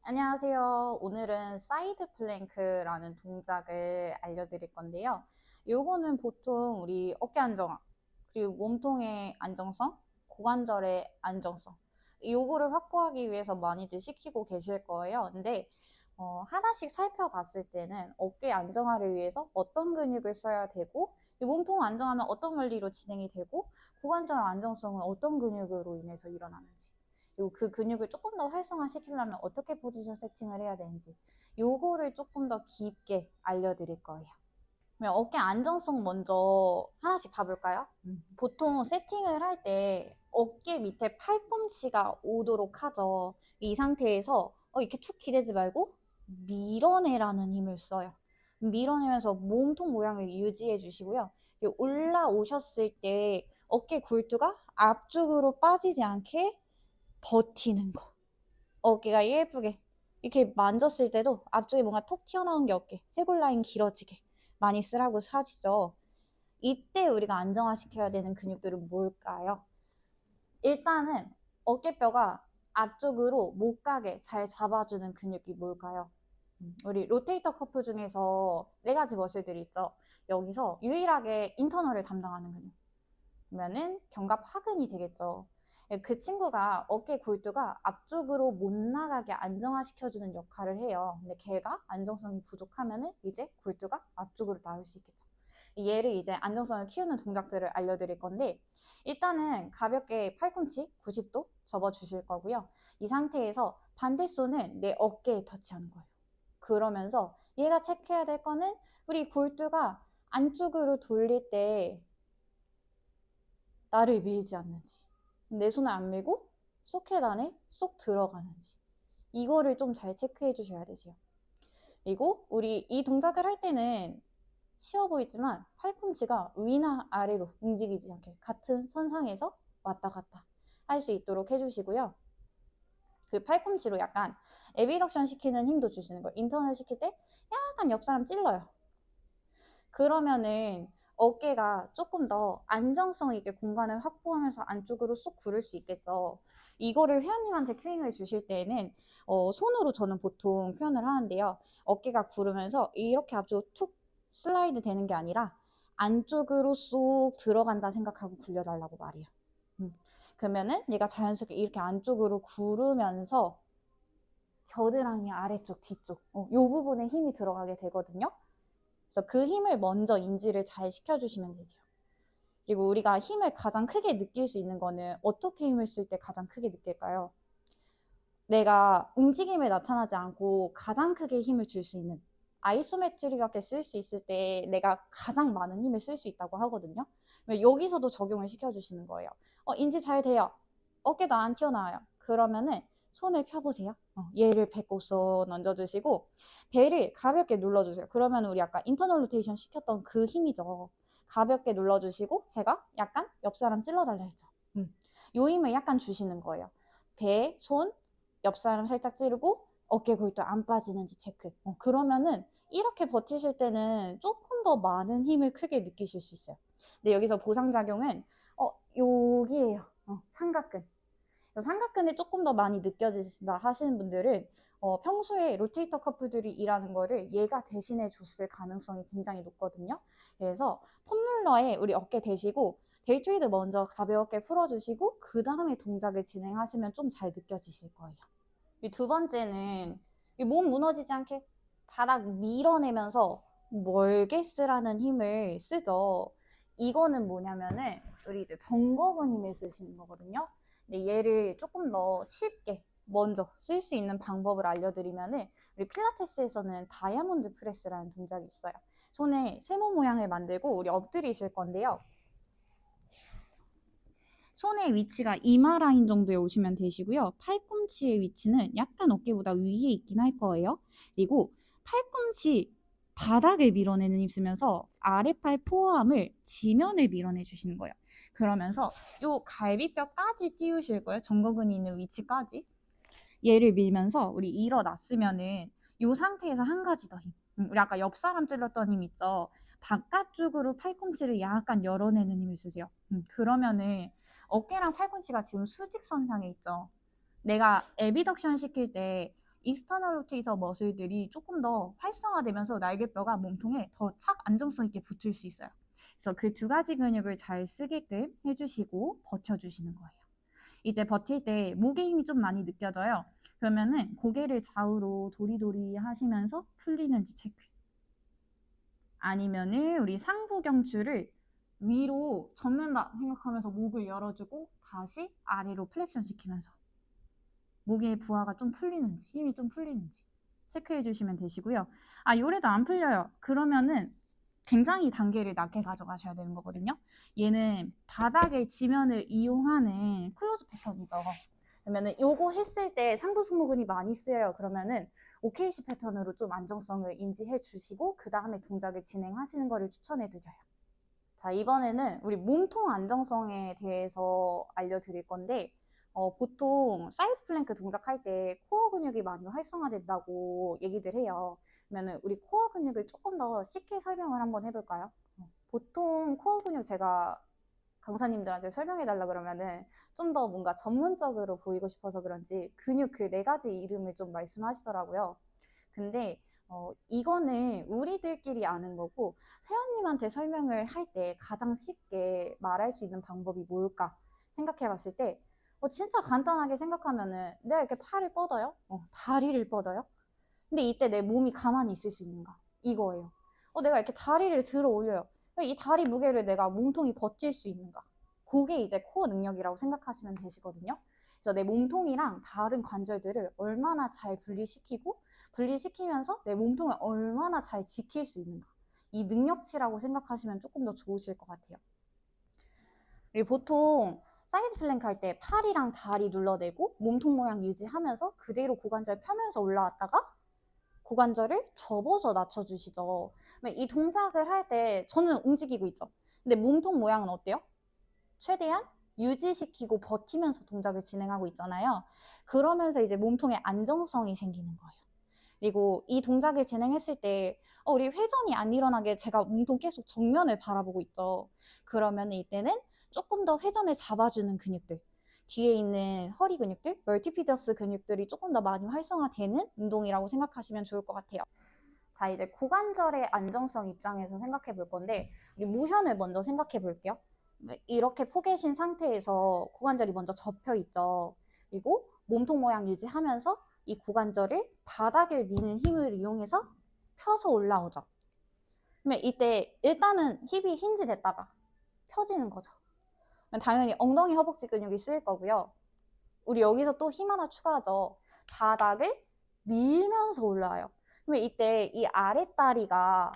안녕하세요. 오늘은 사이드 플랭크라는 동작을 알려드릴 건데요. 요거는 보통 우리 어깨 안정화, 그리고 몸통의 안정성, 고관절의 안정성, 요거를 확보하기 위해서 많이들 시키고 계실 거예요. 근데 하나씩 살펴봤을 때는 어깨 안정화를 위해서 어떤 근육을 써야 되고, 이 몸통 안정화는 어떤 원리로 진행이 되고, 고관절 안정성은 어떤 근육으로 인해서 일어나는지, 그리고 그 근육을 조금 더 활성화시키려면 어떻게 포지션 세팅을 해야 되는지, 요거를 조금 더 깊게 알려드릴 거예요. 그러면 어깨 안정성 먼저 하나씩 봐볼까요? 보통 세팅을 할 때 어깨 밑에 팔꿈치가 오도록 하죠. 이 상태에서 이렇게 툭 기대지 말고 밀어내라는 힘을 써요. 밀어내면서 몸통 모양을 유지해 주시고요. 올라오셨을 때 어깨 골두가 앞쪽으로 빠지지 않게 버티는 거. 어깨가 예쁘게 이렇게 만졌을 때도 앞쪽에 뭔가 톡 튀어나온 게 없게, 쇄골 라인 길어지게 많이 쓰라고 하시죠. 이때 우리가 안정화시켜야 되는 근육들은 뭘까요? 일단은 어깨뼈가 앞쪽으로 못 가게 잘 잡아주는 근육이 뭘까요? 우리 로테이터 커프 중에서 4가지 머슬들이 있죠. 여기서 유일하게 인터널을 담당하는 근육. 그러면은 견갑 하근이 되겠죠. 그 친구가 어깨 골두가 앞쪽으로 못 나가게 안정화시켜주는 역할을 해요. 근데 걔가 안정성이 부족하면은 이제 골두가 앞쪽으로 나올 수 있겠죠. 얘를 이제 안정성을 키우는 동작들을 알려드릴 건데, 일단은 가볍게 팔꿈치 90도 접어 주실 거고요. 이 상태에서 반대 손은 내 어깨에 터치하는 거예요. 그러면서 얘가 체크해야 될 거는 우리 골두가 안쪽으로 돌릴 때 나를 밀지 않는지, 내 손을 안 밀고 소켓 안에 쏙 들어가는지, 이거를 좀 잘 체크해 주셔야 되죠. 그리고 우리 이 동작을 할 때는 쉬워 보이지만 팔꿈치가 위나 아래로 움직이지 않게 같은 선상에서 왔다 갔다 할 수 있도록 해주시고요. 그 팔꿈치로 약간 에비덕션 시키는 힘도 주시는 거예요. 인터널 시킬 때 약간 옆 사람 찔러요. 그러면은 어깨가 조금 더 안정성 있게 공간을 확보하면서 안쪽으로 쏙 구를 수 있겠죠. 이거를 회원님한테 큐잉을 주실 때에는 손으로 저는 보통 표현을 하는데요. 어깨가 구르면서 이렇게 앞쪽으로 툭 슬라이드 되는 게 아니라 안쪽으로 쏙 들어간다 생각하고 굴려달라고 말해요. 그러면은 얘가 자연스럽게 이렇게 안쪽으로 구르면서 겨드랑이 아래쪽, 뒤쪽 요 부분에 힘이 들어가게 되거든요. 그래서 그 힘을 먼저 인지를 잘 시켜주시면 되죠. 그리고 우리가 힘을 가장 크게 느낄 수 있는 거는 어떻게 힘을 쓸 때 가장 크게 느낄까요? 내가 움직임에 나타나지 않고 가장 크게 힘을 줄 수 있는, 아이소메트릭하게 쓸 수 있을 때 내가 가장 많은 힘을 쓸 수 있다고 하거든요. 여기서도 적용을 시켜주시는 거예요. 인지 잘 돼요. 어깨도 안 튀어나와요. 그러면은 손을 펴보세요. 얘를 배꼽 쏙 얹어주시고 배를 가볍게 눌러주세요. 그러면 우리 아까 인터널 로테이션 시켰던 그 힘이죠. 가볍게 눌러주시고 제가 약간 옆 사람 찔러달라 했죠. 요 힘을 약간 주시는 거예요. 배, 손, 옆 사람 살짝 찌르고 어깨 골도 안 빠지는지 체크. 그러면은 이렇게 버티실 때는 조금 더 많은 힘을 크게 느끼실 수 있어요. 근데 여기서 보상작용은 여기에요. 삼각근. 삼각근이 조금 더 많이 느껴지신다 하시는 분들은 평소에 로테이터 커플들이 일하는 거를 얘가 대신해 줬을 가능성이 굉장히 높거든요. 그래서 폼롤러에 우리 어깨 대시고 델토이드 먼저 가볍게 풀어주시고 그 다음에 동작을 진행하시면 좀 잘 느껴지실 거예요. 이 두 번째는 몸 무너지지 않게 바닥 밀어내면서 멀게 쓰라는 힘을 쓰죠. 이거는 뭐냐면은 우리 이제 정거근 힘을 쓰시는 거거든요. 근데 얘를 조금 더 쉽게 먼저 쓸 수 있는 방법을 알려드리면은 우리 필라테스에서는 다이아몬드 프레스라는 동작이 있어요. 손에 세모 모양을 만들고 우리 엎드리실 건데요. 손의 위치가 이마 라인 정도에 오시면 되시고요. 팔꿈치의 위치는 약간 어깨보다 위에 있긴 할 거예요. 그리고 팔꿈치 바닥을 밀어내는 힘 쓰면서 아랫팔 포어암을 지면을 밀어내 주시는 거예요. 그러면서 요 갈비뼈까지 띄우실 거예요. 정거근이 있는 위치까지. 얘를 밀면서 우리 일어났으면은 요 상태에서 한 가지 더 힘. 우리 아까 옆 사람 찔렀던 힘 있죠? 바깥쪽으로 팔꿈치를 약간 열어내는 힘을 쓰세요. 그러면은 어깨랑 팔꿈치가 지금 수직선상에 있죠. 내가 에비덕션 시킬 때 익스터널 로테이터 머슬들이 조금 더 활성화되면서 날개뼈가 몸통에 더 착 안정성 있게 붙을 수 있어요. 그래서 그 두 가지 근육을 잘 쓰게끔 해주시고 버텨주시는 거예요. 이때 버틸 때 목에 힘이 좀 많이 느껴져요. 그러면은 고개를 좌우로 도리도리 하시면서 풀리는지 체크. 아니면은 우리 상부 경추를 위로 접는다 생각하면서 목을 열어주고 다시 아래로 플렉션 시키면서 목의 부하가 좀 풀리는지, 힘이 좀 풀리는지 체크해 주시면 되시고요. 아, 요래도 안 풀려요. 그러면은 굉장히 단계를 낮게 가져가셔야 되는 거거든요. 얘는 바닥의 지면을 이용하는 클로즈 패턴이죠. 그러면은 요거 했을 때 상부 승모근이 많이 쓰여요. 그러면은 OKC 패턴으로 좀 안정성을 인지해 주시고 그 다음에 동작을 진행하시는 거를 추천해 드려요. 자, 이번에는 우리 몸통 안정성에 대해서 알려드릴 건데 보통 사이드 플랭크 동작할 때 코어 근육이 많이 활성화된다고 얘기들 해요. 그러면 우리 코어 근육을 조금 더 쉽게 설명을 한번 해볼까요? 보통 코어 근육 제가 강사님들한테 설명해달라 그러면은 좀 더 뭔가 전문적으로 보이고 싶어서 그런지 근육 그 네 가지 이름을 좀 말씀하시더라고요. 근데 이거는 우리들끼리 아는 거고 회원님한테 설명을 할 때 가장 쉽게 말할 수 있는 방법이 뭘까 생각해 봤을 때 진짜 간단하게 생각하면은 내가 이렇게 팔을 뻗어요? 다리를 뻗어요? 근데 이때 내 몸이 가만히 있을 수 있는가? 이거예요. 내가 이렇게 다리를 들어 올려요. 이 다리 무게를 내가 몸통이 버틸 수 있는가? 그게 이제 코어 능력이라고 생각하시면 되시거든요. 그래서 내 몸통이랑 다른 관절들을 얼마나 잘 분리시키고 분리시키면서 내 몸통을 얼마나 잘 지킬 수 있는가. 이 능력치라고 생각하시면 조금 더 좋으실 것 같아요. 그리고 보통 사이드 플랭크 할 때 팔이랑 다리 눌러내고 몸통 모양 유지하면서 그대로 고관절 펴면서 올라왔다가 고관절을 접어서 낮춰주시죠. 이 동작을 할 때 저는 움직이고 있죠. 근데 몸통 모양은 어때요? 최대한 유지시키고 버티면서 동작을 진행하고 있잖아요. 그러면서 이제 몸통에 안정성이 생기는 거예요. 그리고 이 동작을 진행했을 때 우리 회전이 안 일어나게 제가 몸통 계속 정면을 바라보고 있죠. 그러면 이때는 조금 더 회전을 잡아주는 근육들, 뒤에 있는 허리 근육들, 멀티피더스 근육들이 조금 더 많이 활성화되는 운동이라고 생각하시면 좋을 것 같아요. 자, 이제 고관절의 안정성 입장에서 생각해 볼 건데 우리 모션을 먼저 생각해 볼게요. 이렇게 포 계신 상태에서 고관절이 먼저 접혀 있죠. 그리고 몸통 모양 유지하면서 이 고관절을 바닥을 미는 힘을 이용해서 펴서 올라오죠. 그러면 이때 일단은 힙이 힌지 됐다가 펴지는 거죠. 당연히 엉덩이 허벅지 근육이 쓰일 거고요. 우리 여기서 또 힘 하나 추가하죠. 바닥을 밀면서 올라와요. 그러면 이때 이 아랫다리가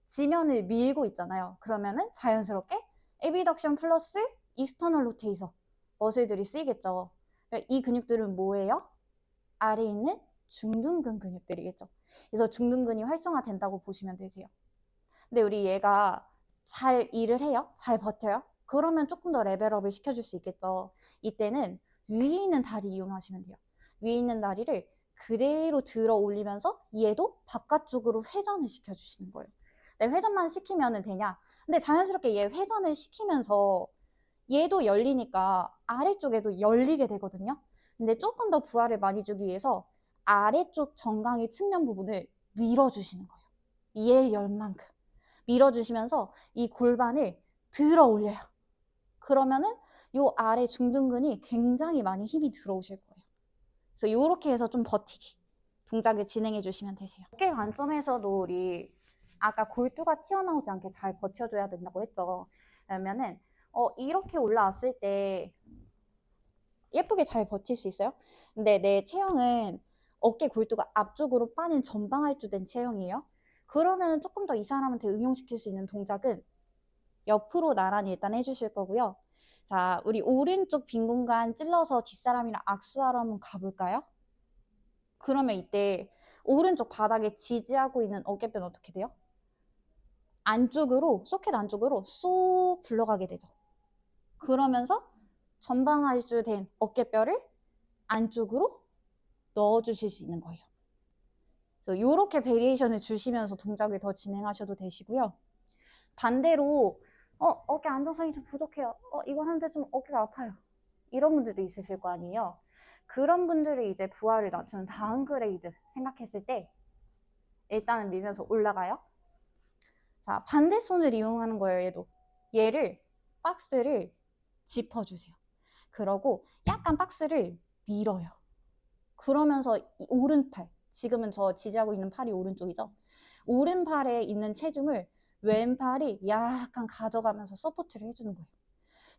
지면을 밀고 있잖아요. 그러면은 자연스럽게 에비덕션 플러스 익스터널 로테이서 머슬들이 쓰이겠죠. 이 근육들은 뭐예요? 아래에 있는 중둔근 근육들이겠죠. 그래서 중둔근이 활성화된다고 보시면 되세요. 근데 우리 얘가 잘 일을 해요? 잘 버텨요? 그러면 조금 더 레벨업을 시켜줄 수 있겠죠. 이때는 위에 있는 다리 이용하시면 돼요. 위에 있는 다리를 그대로 들어 올리면서 얘도 바깥쪽으로 회전을 시켜주시는 거예요. 근데 회전만 시키면 되냐? 근데 자연스럽게 얘 회전을 시키면서 얘도 열리니까 아래쪽에도 열리게 되거든요. 근데 조금 더 부하를 많이 주기 위해서 아래쪽 정강이 측면 부분을 밀어주시는 거예요. 얘 열만큼 밀어주시면서 이 골반을 들어 올려요. 그러면은 요 아래 중둔근이 굉장히 많이 힘이 들어오실 거예요. 그래서 이렇게 해서 좀 버티기 동작을 진행해 주시면 되세요. 어깨 관점에서도 우리 아까 골두가 튀어나오지 않게 잘 버텨줘야 된다고 했죠. 그러면은 이렇게 올라왔을 때 예쁘게 잘 버틸 수 있어요. 근데 내 체형은 어깨 골두가 앞쪽으로 빠는 전방할주된 체형이에요. 그러면 조금 더 이 사람한테 응용시킬 수 있는 동작은 옆으로 나란히 일단 해주실 거고요. 자, 우리 오른쪽 빈 공간 찔러서 뒷사람이랑 악수하러 한번 가볼까요? 그러면 이때 오른쪽 바닥에 지지하고 있는 어깨뼈는 어떻게 돼요? 안쪽으로, 소켓 안쪽으로 쏙 굴러가게 되죠. 그러면서 전방할주된 어깨뼈를 안쪽으로 넣어주실 수 있는 거예요. 그래서 이렇게 베리에이션을 주시면서 동작을 더 진행하셔도 되시고요. 반대로 어깨 안정성이 좀 부족해요. 이거 하는데 좀 어깨가 아파요. 이런 분들도 있으실 거 아니에요. 그런 분들이 이제 부하를 낮추는 다운그레이드 생각했을 때 일단은 밀면서 올라가요. 자, 반대손을 이용하는 거예요, 얘도. 얘를, 박스를 짚어주세요. 그러고 약간 박스를 밀어요. 그러면서 이 오른팔, 지금은 저 지지하고 있는 팔이 오른쪽이죠. 오른팔에 있는 체중을 왼팔이 약간 가져가면서 서포트를 해주는 거예요.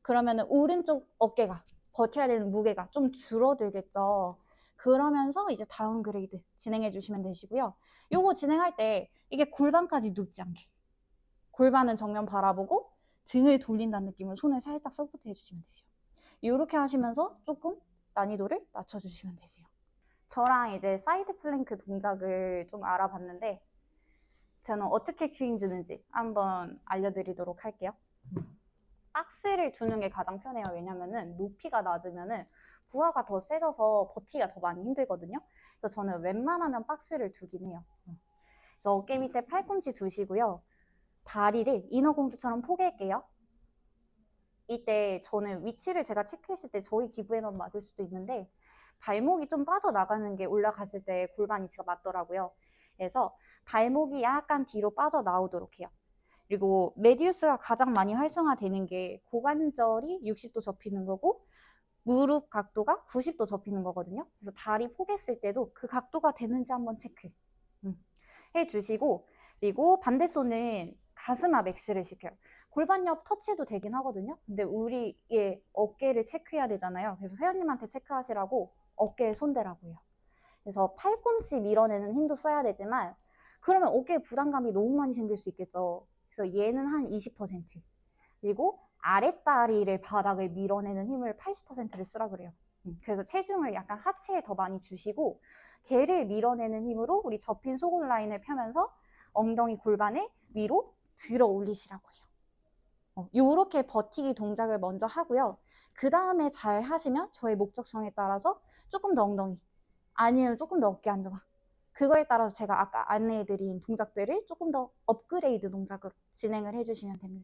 그러면은 오른쪽 어깨가 버텨야 되는 무게가 좀 줄어들겠죠. 그러면서 이제 다운그레이드 진행해 주시면 되시고요. 요거 진행할 때 이게 골반까지 눕지 않게. 골반은 정면 바라보고 등을 돌린다는 느낌으로 손을 살짝 서포트 해주시면 되세요. 이렇게 하시면서 조금 난이도를 낮춰주시면 되세요. 저랑 이제 사이드 플랭크 동작을 좀 알아봤는데 저는 어떻게 큐잉 주는지 한번 알려드리도록 할게요. 박스를 두는 게 가장 편해요. 왜냐면은 높이가 낮으면은 부하가 더 세져서 버티기가 더 많이 힘들거든요. 그래서 저는 웬만하면 박스를 두긴 해요. 그래서 어깨 밑에 팔꿈치 두시고요. 다리를 인어공주처럼 포개할게요. 이때 저는 위치를 제가 체크했을 때 저희 기부에만 맞을 수도 있는데 발목이 좀 빠져나가는 게 올라갔을 때 골반 위치가 맞더라고요. 그래서 발목이 약간 뒤로 빠져나오도록 해요. 그리고 메디우스가 가장 많이 활성화되는 게 고관절이 60도 접히는 거고 무릎 각도가 90도 접히는 거거든요. 그래서 다리 포개했을 때도 그 각도가 되는지 한번 체크 해주시고 그리고 반대손은 가슴 앞 X를 시켜요. 골반 옆 터치도 되긴 하거든요. 근데 우리의 어깨를 체크해야 되잖아요. 그래서 회원님한테 체크하시라고 어깨에 손대라고 해요. 그래서 팔꿈치 밀어내는 힘도 써야 되지만 그러면 어깨에 부담감이 너무 많이 생길 수 있겠죠. 그래서 얘는 한 20% 그리고 아랫다리를 바닥을 밀어내는 힘을 80%를 쓰라 그래요. 그래서 체중을 약간 하체에 더 많이 주시고 걔를 밀어내는 힘으로 우리 접힌 속옷 라인을 펴면서 엉덩이 골반을 위로 들어 올리시라고 해요. 요렇게 버티기 동작을 먼저 하고요. 그 다음에 잘 하시면 저의 목적성에 따라서 조금 더 엉덩이 아니면 조금 더 어깨 안정화 그거에 따라서 제가 아까 안내해드린 동작들을 조금 더 업그레이드 동작으로 진행을 해주시면 됩니다.